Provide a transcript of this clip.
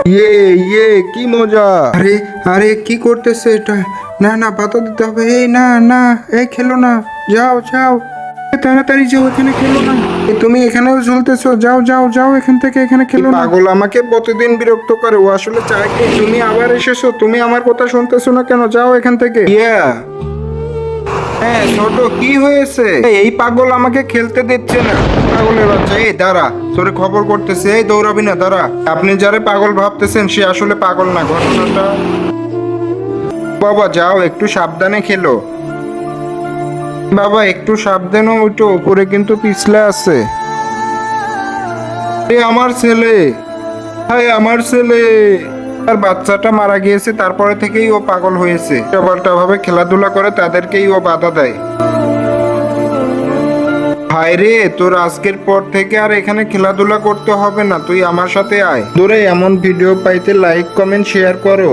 ইয়ে ইয়ে কি মজা! আরে আরে কি করতেছে এটা? না না, পাতা দিতে হবে। এই না না, এই খেলো না, যাও যাও, তাড়াতাড়ি যাও, এখানে খেলো না। তুমি এখানেও ঝুলতেছো, যাও যাও যাও এখান থেকে, এখানে খেলো না। পাগল আমাকে প্রতিদিন বিরক্ত করে, ও আসলে চায় কি? তুমি আবার এসেছো, তুমি আমার কথা শুনতেছো না কেন? যাও এখান থেকে। ইয়া হ্যাঁ ছোট, কি হয়েছে? এই পাগল আমাকে খেলতে দিচ্ছে না। পাগলের বাচ্চা, এই দাঁড়া, তোরে খবর করতেছে। এই দৌড়াবি না, দাঁড়া। আপনি যারে পাগল ভাবতেছেন সে আসলে পাগল না। ঘটনাটা বাবা, যাও একটু সাবধানে খেলো। বাবা একটু সাবধানে ওঠো, উপরে কিন্তু পিছলা আছে। আমার ছেলে, হাই আমার ছেলে। তার বাচ্চাটা মারা গিয়েছে, তারপরে থেকেই ও পাগল হয়েছে। পাল্টা ভাবে খেলাধুলা করে, তাদেরকেই ও বাধা দেয়। ভাই রে, তোর আজকের পর থেকে আর এখানে খেলাধুলা করতে হবে না, তুই আমার সাথে আয়। দূরে এমন ভিডিও পাইতে লাইক কমেন্ট শেয়ার করো।